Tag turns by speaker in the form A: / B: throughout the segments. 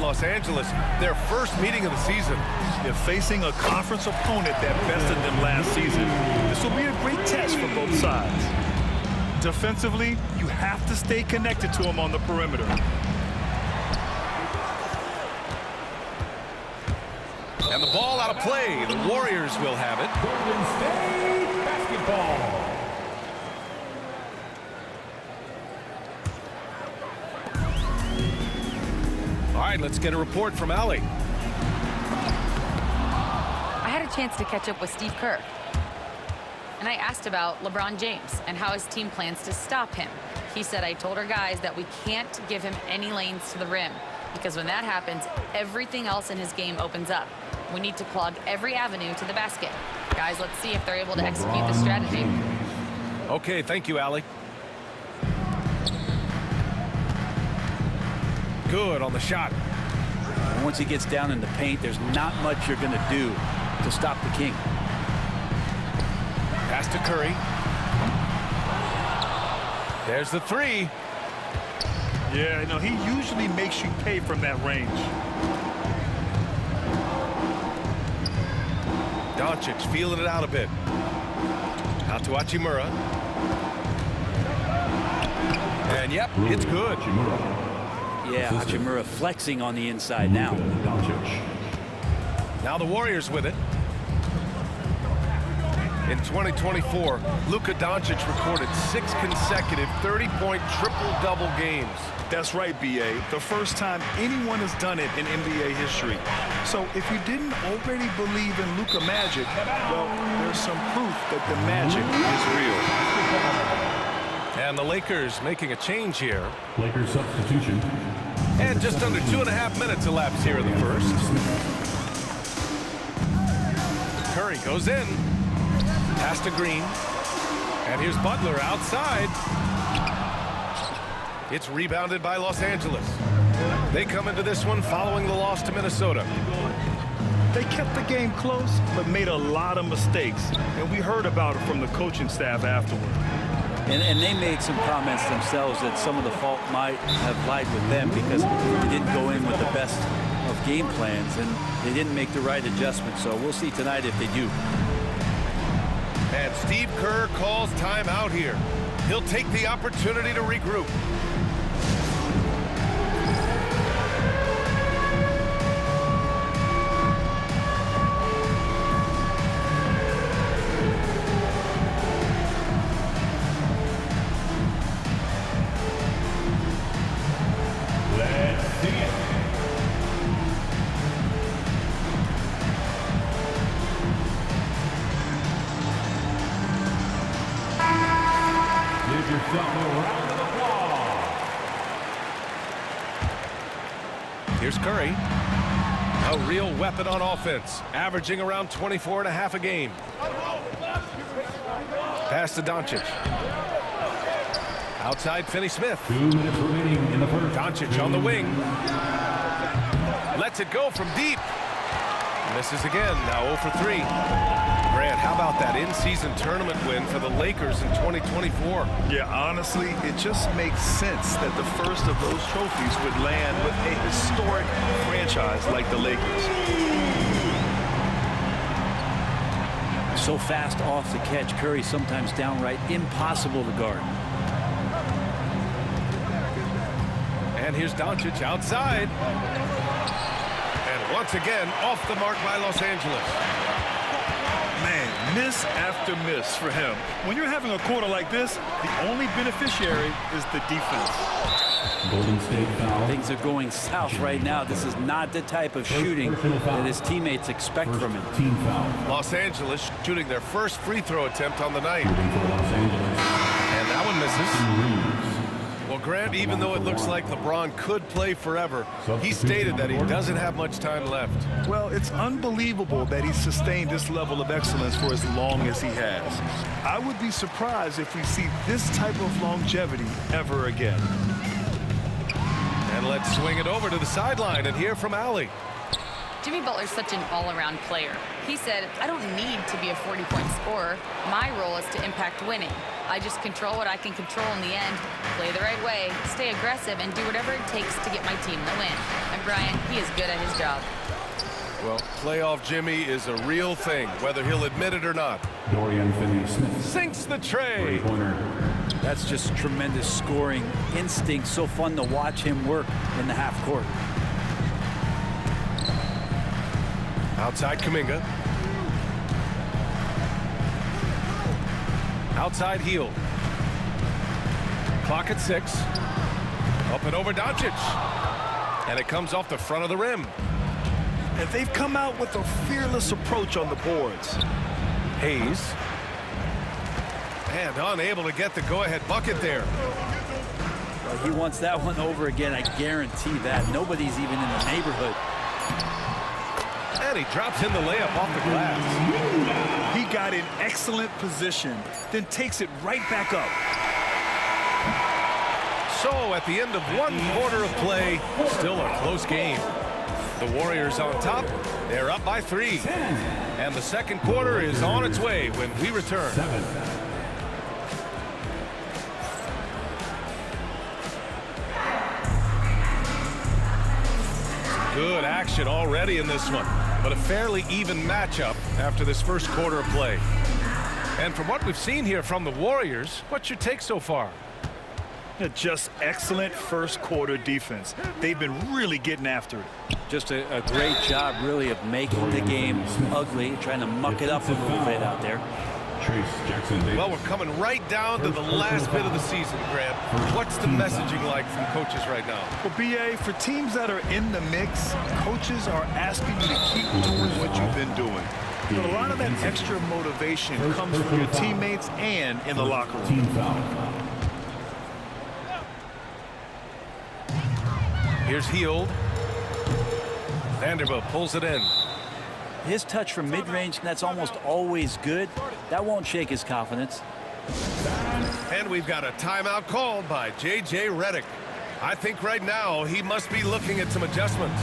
A: Los Angeles, their first meeting of the season.
B: They're facing a conference opponent that bested them last season. This will be a great test for both sides. Defensively, you have to stay connected to him on the perimeter.
A: And the ball out of play. The Warriors will have it.
C: Golden State basketball.
A: All right, let's get a report from Allie.
D: I had a chance to catch up with Steve Kerr. And I asked about LeBron James and how his team plans to stop him. He said, I told our guys that we can't give him any lanes to the rim, because when that happens, everything else in his game opens up. We need to clog every avenue to the basket. Guys, let's see if they're able to execute the strategy.
A: Okay, thank you, Allie. Good on the shot.
E: Once he gets down in the paint, there's not much you're going to do to stop the King.
A: Pass to Curry. There's the three.
B: Yeah, no, he usually makes you pay from that range.
A: Doncic feeling it out a bit. Out to Hachimura. And yep, it's good.
E: Yeah, Hachimura flexing on the inside now.
A: Now the Warriors with it. In 2024, Luka Doncic recorded 6 consecutive 30-point triple-double games.
B: That's right, B.A. The first time anyone has done it in NBA history. So if you didn't already believe in Luka magic, well, there's some proof that the magic is real.
A: And the Lakers making a change here.
C: Lakers substitution.
A: And just under 2.5 minutes elapsed here in the first. Curry goes in. Pass to Green. And here's Butler outside. It's rebounded by Los Angeles. They come into this one following the loss to Minnesota.
B: They kept the game close, but made a lot of mistakes. And we heard about it from the coaching staff afterward.
E: And they made some comments themselves that some of the fault might have lied with them because they didn't go in with the best of game plans and they didn't make the right adjustments. So we'll see tonight if they do.
A: And Steve Kerr calls timeout here. He'll take the opportunity to regroup. Here's Curry. A real weapon on offense, averaging around 24.5 a game. Pass to Doncic. Outside Finney-Smith.
C: 2 minutes remaining in the first.
A: Doncic on the wing. Lets it go from deep. Misses again, now 0 for 3. Grant, how about that in-season tournament win for the Lakers in 2024?
B: Yeah, honestly, it just makes sense that the first of those trophies would land with a historic franchise like the Lakers.
E: So fast off the catch, Curry sometimes downright impossible to guard.
A: And here's Doncic outside. And once again, off the mark by Los Angeles.
B: Man, miss after miss for him. When you're having a quarter like this, the only beneficiary is the defense.
C: Golden State foul.
E: Things are going south right now. This is not the type of shooting that his teammates expect from him.
C: Team foul.
A: Los Angeles shooting their first free throw attempt on the night.
C: Shooting for Los Angeles.
A: And that one misses.
C: Reeves.
A: Well, Grant, even though it looks like LeBron could play forever, he stated that he doesn't have much time left.
B: Well, it's unbelievable that he's sustained this level of excellence for as long as he has. I would be surprised if we see this type of longevity ever again.
A: And let's swing it over to the sideline and hear from Allie.
D: Jimmy Butler's such an all-around player. He said, I don't need to be a 40-point scorer. My role is to impact winning. I just control what I can control in the end, play the right way, stay aggressive, and do whatever it takes to get my team the win. And Brian, he is good at his job.
A: Well, playoff Jimmy is a real thing, whether he'll admit it or not.
C: Dorian Finney-Smith.
A: Sinks the tray.
C: Three-pointer.
E: That's just tremendous scoring instinct. So fun to watch him work in the half court.
A: Outside Kuminga. Outside Hield. Clock at 6. Up and over Doncic. And it comes off the front of the rim.
B: And they've come out with a fearless approach on the boards.
A: Hayes. And unable to get the go-ahead bucket there.
E: Well, he wants that one over again. I guarantee that. Nobody's even in the neighborhood.
A: And he drops in the layup off the glass.
B: He got in excellent position, then takes it right back up.
A: So at the end of 1 quarter of play, still a close game. The Warriors on top. They're up by 3. And the second quarter is on its way when we return.
C: 7.
A: Good action already in this one, but a fairly even matchup after this first quarter of play. And from what we've seen here from the Warriors, what's your take so far?
B: Just excellent first quarter defense. They've been really getting after it.
E: Just a great job, really, of making the game ugly, trying to muck it up a little bit out there.
C: Trace Jackson-Davis.
A: Well, we're coming right down to the last bit of the season, Grant. What's the messaging like from coaches right now?
B: Well, BA, for teams that are in the mix, coaches are asking you to keep doing what you've been doing. But a lot of that extra motivation comes from your teammates and in the locker room.
C: Team foul.
A: Here's Hield. Vanderbilt pulls it in.
E: His touch from mid-range, that's almost always good. That won't shake his confidence.
A: And we've got a timeout called by J.J. Redick. I think right now he must be looking at some adjustments.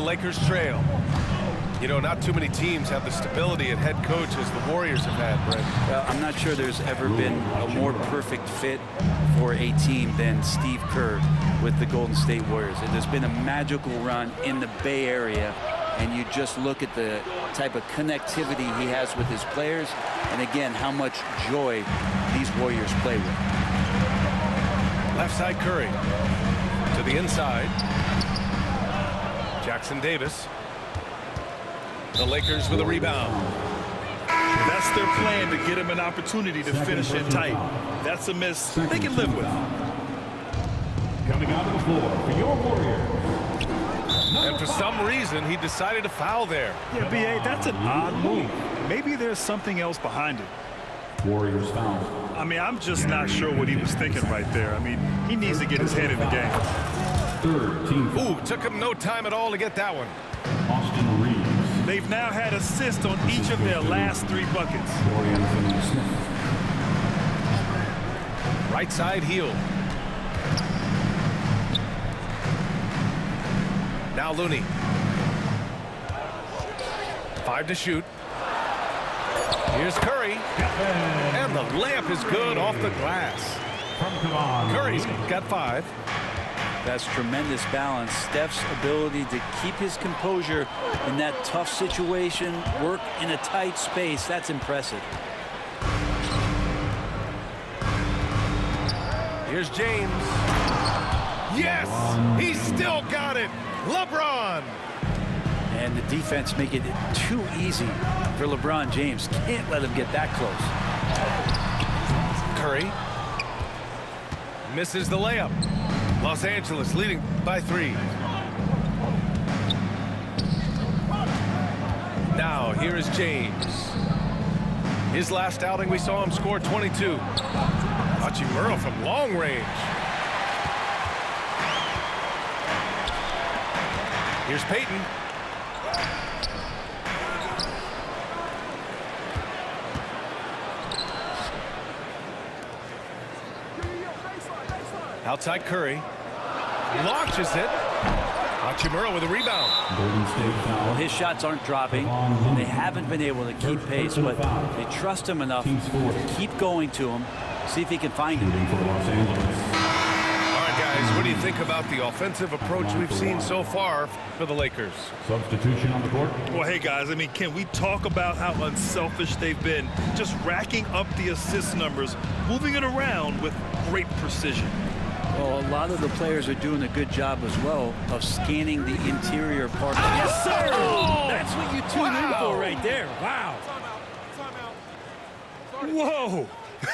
A: Lakers trail. You know, not too many teams have the stability at head coach as the Warriors have had, Brent.
E: Well, I'm not sure there's ever been a more perfect fit for a team than Steve Kerr with the Golden State Warriors. There's been a magical run in the Bay Area, and you just look at the type of connectivity he has with his players, and again, how much joy these Warriors play with.
A: Left side Curry to the inside. Jackson-Davis. The Lakers with a rebound.
B: That's their plan, to get him an opportunity to finish it tight. That's a miss they can live with.
C: Coming out of the floor for your Warriors.
A: And for some reason, he decided to foul there.
B: Yeah, BA, that's an odd move. Maybe there's something else behind it.
C: Warriors foul.
B: I mean, I'm just not sure what he was thinking right there. I mean, he needs to get his head in the game.
C: Third team foul.
A: Ooh, took him no time at all to get that one.
C: Austin Reeves.
B: They've now had assists on each of their last 3 buckets.
C: Dorian Finney-Smith.
A: Right side Hield. Now Looney. 5 to shoot. Here's Curry. And the layup is good off the glass. Curry's got 5.
E: That's tremendous balance. Steph's ability to keep his composure in that tough situation, work in a tight space, that's impressive.
A: Here's James. Yes! He's still got it! LeBron!
E: And the defense make it too easy for LeBron James. Can't let him get that close.
A: Curry. Misses the layup. Los Angeles leading by 3. Now, here is James. His last outing, we saw him score 22. Hachimura from long range. Here's Payton. Outside Curry. Launches it. Hachimura with a rebound.
E: Well, his shots aren't dropping. They haven't been able to keep pace, but they trust him enough to keep going to him, see if he can find him.
A: All right, guys, what do you think about the offensive approach we've seen so far for the Lakers?
C: Substitution on the court.
B: Well, hey, guys, I mean, can we talk about how unselfish they've been? Just racking up the assist numbers, moving it around with great precision.
E: Well, a lot of the players are doing a good job as well of scanning the interior part. Yes, sir! That's what you tune in for right there. Wow.
B: Whoa!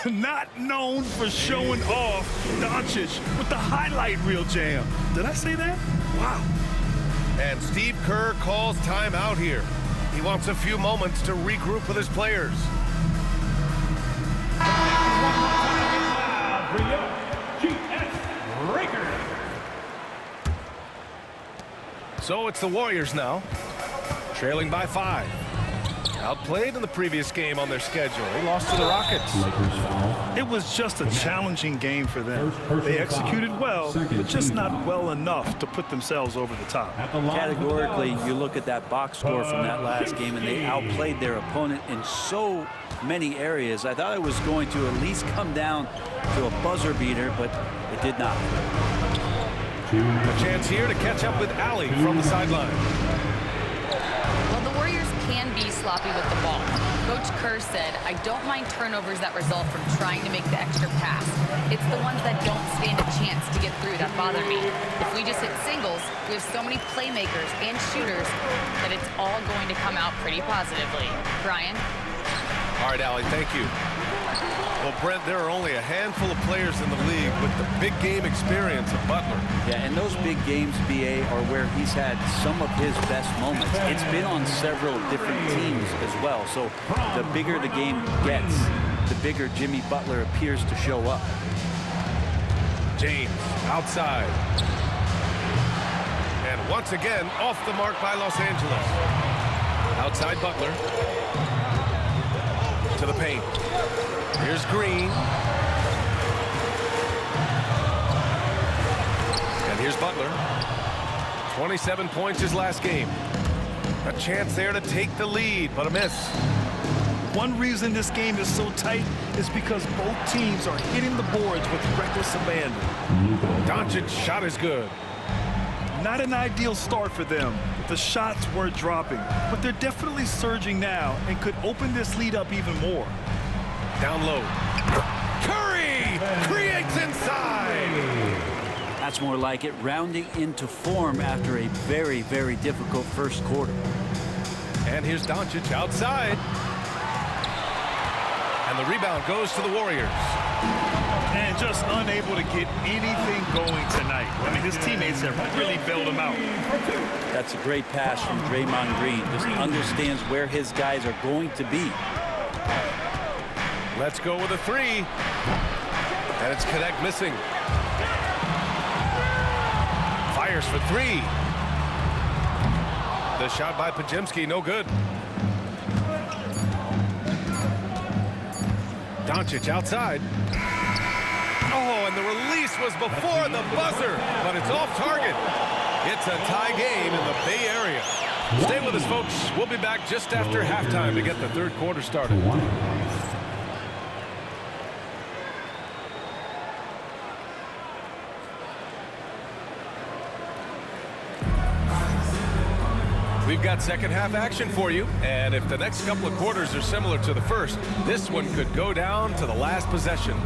B: Not known for showing off, Doncic with the highlight reel jam. Did I say that? Wow.
A: And Steve Kerr calls timeout here. He wants a few moments to regroup with his players. So it's the Warriors now, trailing by 5. Outplayed in the previous game on their schedule. They lost to the Rockets.
B: It was just a challenging game for them. They executed well, but just not well enough to put themselves over the top.
E: Categorically, you look at that box score from that last game, and they outplayed their opponent in so many areas. I thought it was going to at least come down to a buzzer beater, but it did not.
A: A chance here to catch up with Allie from the sideline.
D: Well, the Warriors can be sloppy with the ball. Coach Kerr said, I don't mind turnovers that result from trying to make the extra pass. It's the ones that don't stand a chance to get through that bother me. If we just hit singles, we have so many playmakers and shooters that it's all going to come out pretty positively. Brian?
A: All right, Allie, thank you. Well, Brent, there are only a handful of players in the league with the big game experience of Butler.
E: Yeah, and those big games, BA, are where he's had some of his best moments. It's been on several different teams as well. So the bigger the game gets, the bigger Jimmy Butler appears to show up.
A: James outside. And once again, off the mark by Los Angeles. Outside Butler. To the paint. Here's Green. And here's Butler. 27 points his last game. A chance there to take the lead, but a miss.
B: One reason this game is so tight is because both teams are hitting the boards with reckless abandon.
A: Doncic's shot is good.
B: Not an ideal start for them. The shots were dropping, but they're definitely surging now and could open this lead up even more.
A: Down low. Curry creates inside.
E: That's more like it, rounding into form after a very, very difficult first quarter.
A: And here's Doncic outside. And the rebound goes to the Warriors.
B: And just unable to get anything going tonight. I mean, his teammates have really bailed him out.
E: That's a great pass from Draymond Green. Just understands where his guys are going to be.
A: Let's go with a 3. And it's Connect missing. Fires for 3. The shot by Pajemski, no good. Doncic outside. Oh, and the release was before the buzzer, but it's off target. It's a tie game in the Bay Area. Stay with us, folks. We'll be back just after halftime to get the third quarter started. We've got second half action for you, and if the next couple of quarters are similar to the first, this one could go down to the last possession.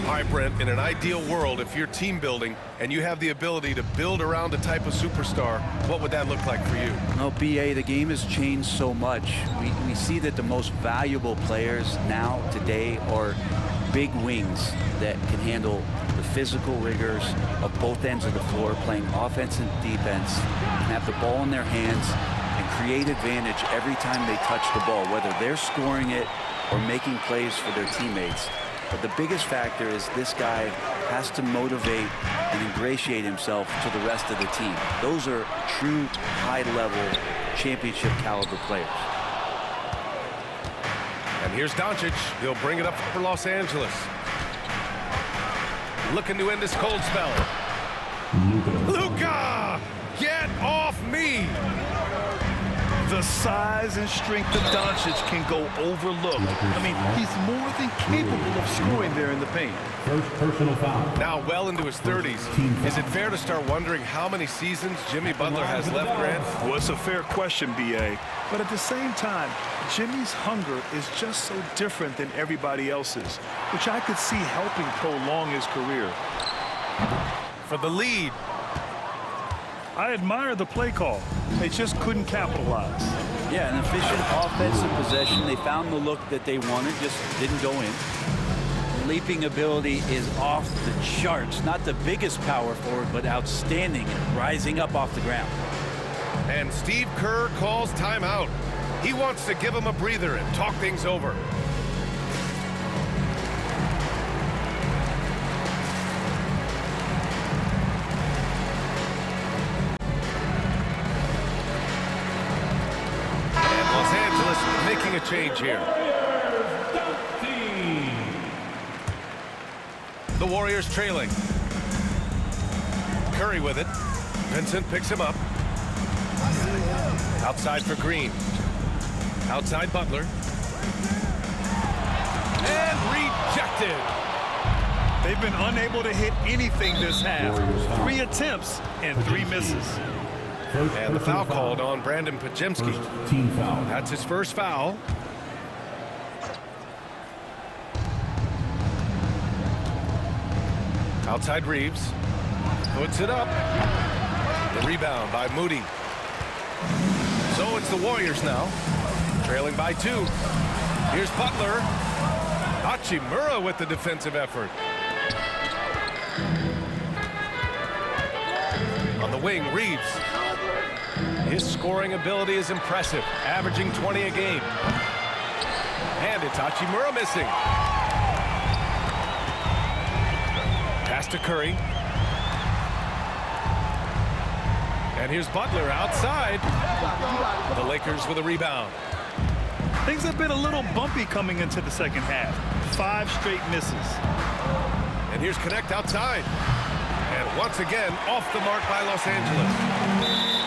A: All right, Brent, in an ideal world, if you're team building and you have the ability to build around a type of superstar, what would that look like for you?
E: No, BA, the game has changed so much. We see that the most valuable players now, today, are big wings that can handle the physical rigors of both ends of the floor, playing offense and defense, and have the ball in their hands and create advantage every time they touch the ball, whether they're scoring it or making plays for their teammates. But the biggest factor is this guy has to motivate and ingratiate himself to the rest of the team. Those are true high-level championship caliber players.
A: And here's Doncic. He'll bring it up for Los Angeles. Looking to end this cold spell. Luka! Get off me!
B: The size and strength of Doncic can go overlooked. I mean, he's more than capable of scoring there in the paint.
C: First personal foul.
A: Now well into his 30s. Is it fair to start wondering how many seasons Jimmy Butler has left, Grant?
B: Well, it's a fair question, B.A. But at the same time, Jimmy's hunger is just so different than everybody else's, which I could see helping prolong his career.
A: For the lead.
B: I admire the play call. They just couldn't capitalize.
E: Yeah, an efficient offensive possession. They found the look that they wanted, just didn't go in. Leaping ability is off the charts. Not the biggest power forward, but outstanding at rising up off the ground.
A: And Steve Kerr calls timeout. He wants to give him a breather and talk things over. And Los Angeles making a change here. The Warriors trailing. Curry with it. Vincent picks him up. Outside for Green. Outside Butler. And rejected.
B: They've been unable to hit anything this half. 3 attempts and 3 misses.
A: And the foul called on Brandon Pajemski.
C: Team foul.
A: That's his first foul. Outside Reeves. Puts it up. The rebound by Moody. So it's the Warriors now. Trailing by 2. Here's Butler. Hachimura with the defensive effort. On the wing, Reeves. His scoring ability is impressive, averaging 20 a game. And it's Hachimura missing. Pass to Curry. And here's Butler outside. The Lakers with a rebound.
B: Things have been a little bumpy coming into the second half. 5 straight misses.
A: And here's Connect outside. And once again, off the mark by Los Angeles.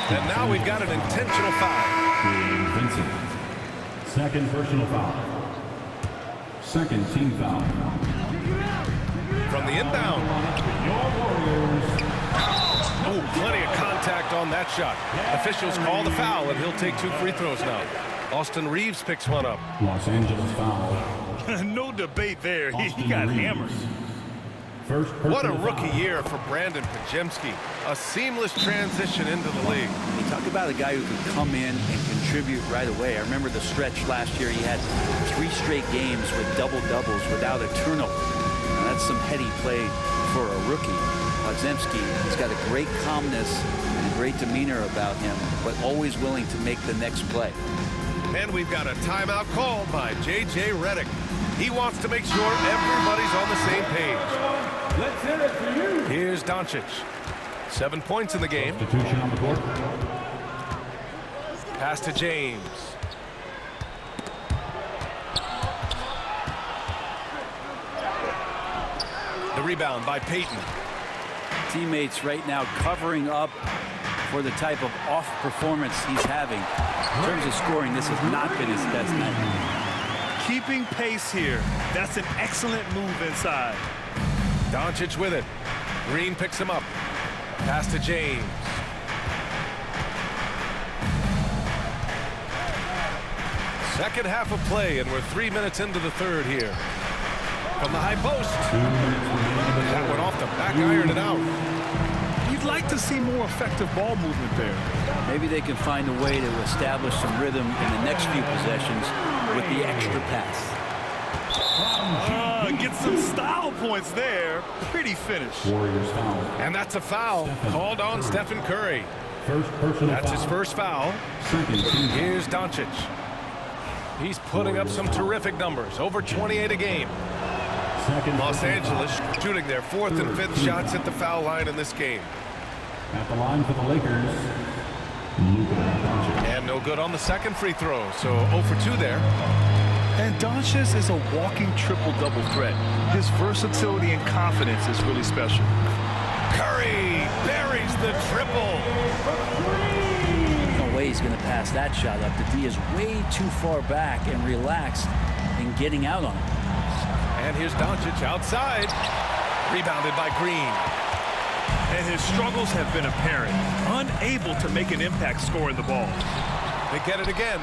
A: And now we've got an intentional foul.
C: Vincent. Second personal foul. Second team foul.
A: From the inbound. Oh, plenty of contact on that shot. Officials call the foul, and he'll take 2 free throws now. Austin Reeves picks one up.
C: Los Angeles foul.
B: No debate there. He got hammered.
C: First
A: What a
C: personal
A: rookie
C: foul.
A: year for Brandon Pajemski. A seamless transition into the league.
E: You talk about a guy who can come in and contribute right away. I remember the stretch last year. He had 3 straight games with double-doubles without a turnover. Now, that's some heady play for a rookie. Pajemski, he's got a great calmness and a great demeanor about him, but always willing to make the next play.
A: And we've got a timeout called by J.J. Redick. He wants to make sure everybody's on the same page.
C: Let's hear it for you.
A: Here's Doncic. 7 points in the game.
C: Substitution on the court.
A: Pass to James. The rebound by Payton.
E: Teammates right now covering up for the type of off performance he's having. In terms of scoring, this has not been his best night.
B: Keeping pace here. That's an excellent move inside.
A: Doncic with it. Green picks him up. Pass to James. Second half of play, and we're 3 minutes into the third here. From the high post. That went off the back iron and out.
B: You'd like to see more effective ball movement there.
E: Maybe they can find a way to establish some rhythm in the next few possessions with the extra pass.
B: Get some style points there. Pretty finish.
C: Warriors foul.
A: And that's a foul called on Stephen Curry.
C: First personal
A: That's
C: foul.
A: his first foul.
C: Second team.
A: Here's Doncic. He's putting up some terrific numbers, over 28 a game.
C: Second
A: Los
C: personal
A: Angeles
C: foul.
A: shooting their fourth and fifth shots at the foul line in this game.
C: At the line for the Lakers, Luka Doncic.
A: And no good on the second free throw, so 0 for 2 there.
B: And Doncic is a walking triple-double threat. His versatility and confidence is really special.
A: Curry buries the triple.
E: No way he's going to pass that shot up. The D is way too far back and relaxed in getting out on it.
A: And here's Doncic outside. Rebounded by Green.
B: And his struggles have been apparent. Unable to make an impact scoring the ball.
A: They get it again.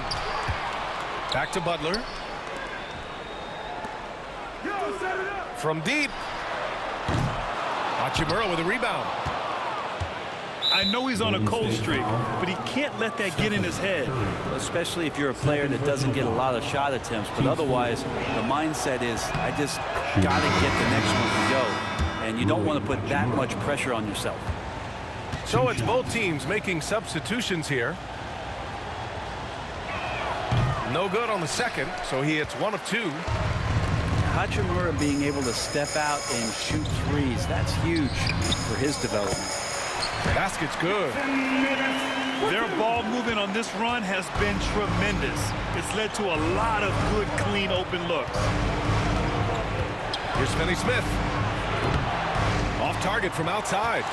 A: Back to Butler. From deep. Hachimura with a rebound.
B: I know he's on a cold streak, but he can't let that get in his head.
E: Especially if you're a player that doesn't get a lot of shot attempts. But otherwise, the mindset is, I just got to get the next one to go. And you don't want to put that much pressure on yourself.
A: So it's both teams making substitutions here. No good on the second, so he hits 1 of 2.
E: Hachimura being able to step out and shoot threes, that's huge for his development.
A: Basket's good.
B: Their ball movement on this run has been tremendous. It's led to a lot of good, clean, open looks.
A: Here's Finney-Smith. Off target from outside.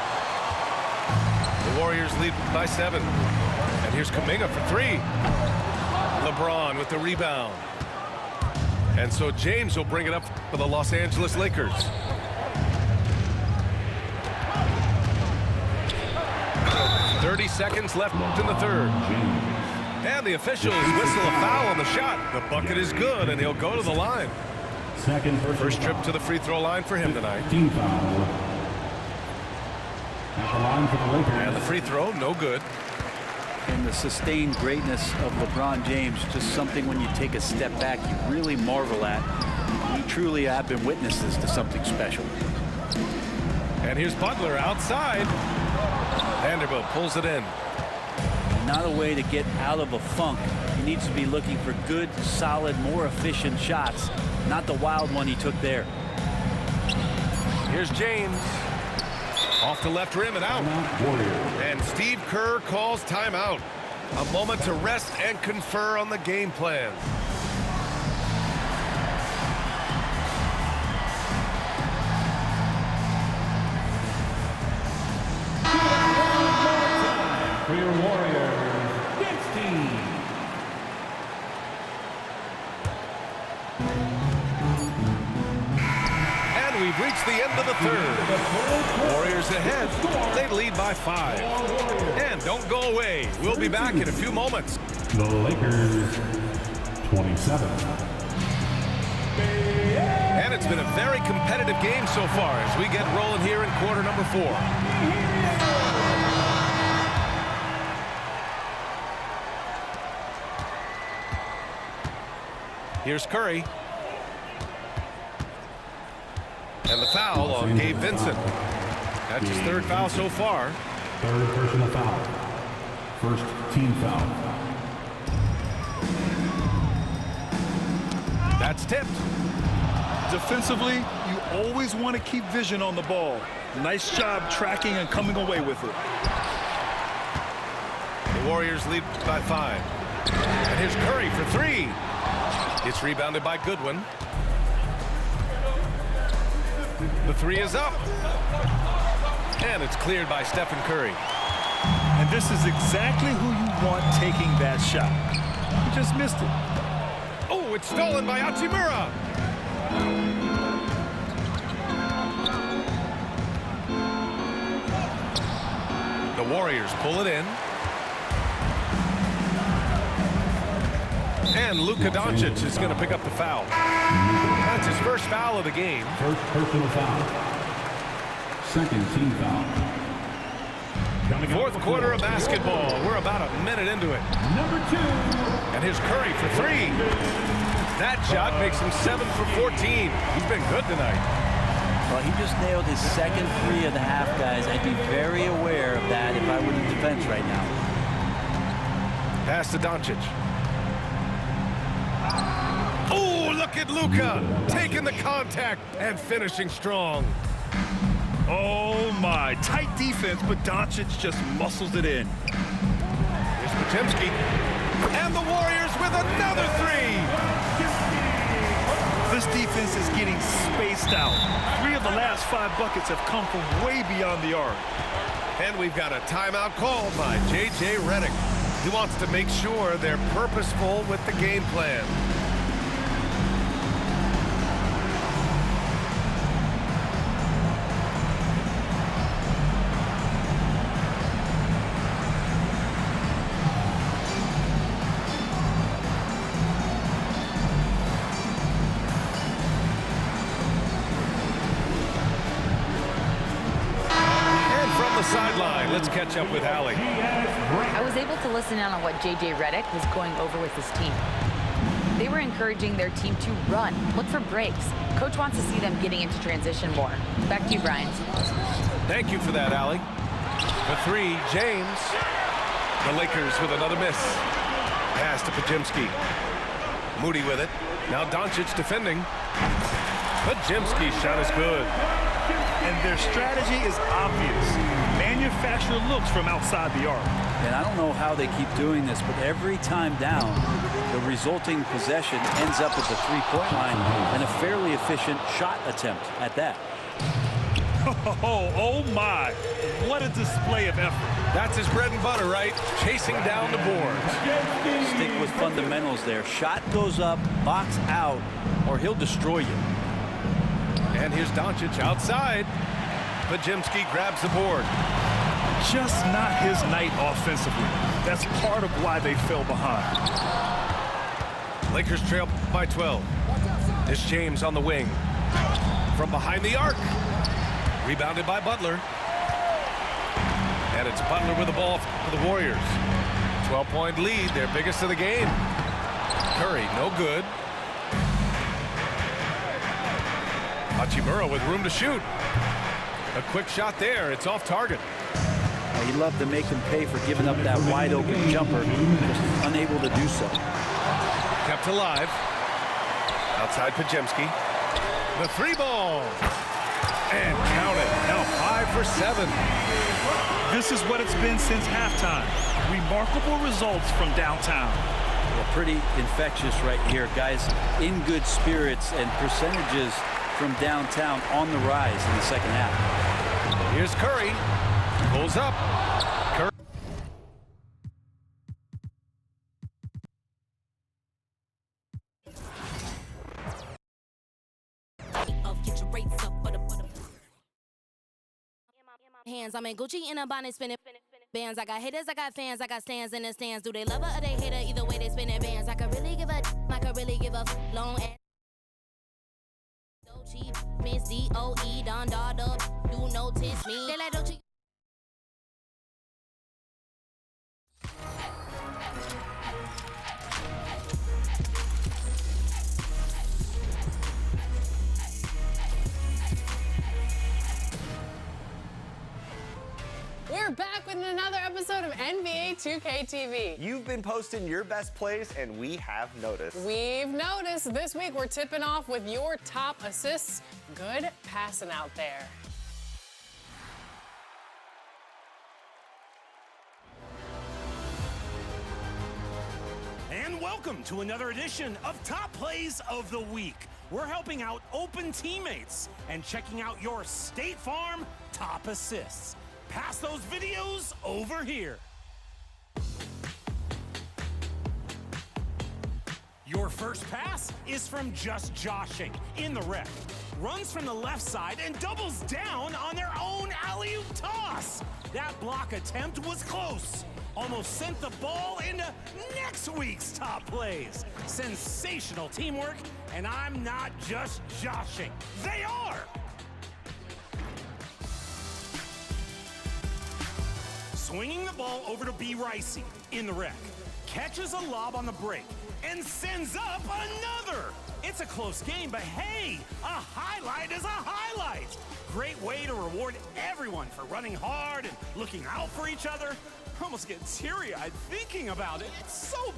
A: The Warriors lead by 7. And here's Kuminga for 3. LeBron with the rebound. And so James will bring it up for the Los Angeles Lakers. So 30 seconds left in the third. And the officials whistle a foul on the shot. The bucket is good, and he'll go to the line.
C: Second
A: First trip to the free throw line for him tonight.
C: team foul. At the line for the Lakers.
A: And the free throw, no good.
E: And the sustained greatness of LeBron James, just something when you take a step back, you really marvel at. We truly have been witnesses to something special.
A: And here's Butler outside. Vanderbilt pulls it in.
E: Not a way to get out of a funk. He needs to be looking for good, solid, more efficient shots, not the wild one he took there.
A: Here's James. Off the left rim and out.
C: Warriors.
A: And Steve Kerr calls timeout. A moment to rest and confer on the game plan.
C: For your Warriors, Knicks team.
A: And we've reached the end of the third. Warriors ahead. They lead by 5. And don't go away. We'll be back in a few moments.
C: The Lakers, 27.
A: And it's been a very competitive game so far as we get rolling here in quarter number 4. Here's Curry. And the foul on Gabe Vincent. That's his 3rd foul so far.
C: Third personal foul. First team foul.
A: That's tipped.
B: Defensively, you always want to keep vision on the ball. Nice job tracking and coming away with it.
A: The Warriors lead by 5. And here's Curry for 3. It's rebounded by Goodwin. The 3 is up. And it's cleared by Stephen Curry.
B: And this is exactly who you want taking that shot. He just missed it.
A: Oh, it's stolen by Hachimura. The Warriors pull it in. And Luka Doncic is going to pick up the foul. That's his first foul of the game.
C: First personal foul. Second team foul.
A: Fourth quarter of basketball. We're about a minute into it.
C: Number 2.
A: And here's Curry for 3. That shot makes him 7 for 14. He's been good tonight.
E: Well, he just nailed his second three of the half, guys. I'd be very aware of that if I were in defense right now.
A: Pass to Doncic. Oh, look at Luka taking the contact and finishing strong.
B: Oh, my. Tight defense, but Doncic just muscles it in.
A: Here's Podziemski. And the Warriors with another three.
B: This defense is getting spaced out. 3 of the last 5 buckets have come from way beyond the arc.
A: And we've got a timeout called by J.J. Redick. He wants to make sure they're purposeful with the game plan. Sideline. Let's catch up with Allie.
D: I was able to listen in on what J.J. Redick was going over with his team. They were encouraging their team to run, look for breaks. Coach wants to see them getting into transition more. Back to you, Brian.
A: Thank you for that, Allie. The three, James. The Lakers with another miss. Pass to Podziemski. Moody with it. Now Doncic defending. Podziemski's shot is good.
B: And their strategy is obvious. Manufacture looks from outside the arc.
E: And I don't know how they keep doing this, but every time down, the resulting possession ends up at the three-point line and a fairly efficient shot attempt at that.
B: Oh my. What a display of effort.
A: That's his bread and butter, right? Chasing down the boards.
E: Stick with fundamentals there. Shot goes up, box out, or he'll destroy you.
A: And here's Doncic outside. Podziemski grabs the board.
B: Just not his night offensively. That's part of why they fell behind.
A: Lakers trail by 12. It's James on the wing. From behind the arc. Rebounded by Butler. And it's Butler with the ball for the Warriors. 12-point lead, their biggest of the game. Curry, no good. Hachimura with room to shoot. A quick shot there. It's off target.
E: He'd love to make him pay for giving up that wide-open jumper, just unable to do so.
A: Kept alive. Outside Podziemski. The three ball. And count it. Now 5 for 7.
B: This is what it's been since halftime. Remarkable results from downtown.
E: Well, pretty infectious right here, guys. In good spirits and percentages from downtown on the rise in the second half.
A: Here's Curry. Pulls up. Curry.
F: Hands, I'm in Gucci in a bonnet spinning bands. I got haters, I got fans, I got stands in the stands. Do they love her or they hate her? Either way, they spinning bands. I could really give a, I could really give a long ass. So cheap, Miss D-O-E, Don Dada, do notice me. They like don't you.
G: We're back with another episode of Nba2k25.
H: You've been posting your best plays, and we have noticed.
G: We've noticed this week we're tipping off with your top assists. Good passing out there.
I: And welcome to another edition of Top Plays of the Week. We're helping out open teammates and checking out your State Farm top assists. Pass those videos over here. Your first pass is from Just Joshing in the rec. Runs from the left side and doubles down on their own alley-oop toss. That block attempt was close. Almost sent the ball into next week's top plays. Sensational teamwork, and I'm not just joshing. They are! Swinging the ball over to B. Ricey in the rec. catches a lob on the break and sends up another. It's a close game, but hey, a highlight is a highlight. Great way to reward everyone for running hard and looking out for each other. I almost get teary-eyed thinking about it. It's so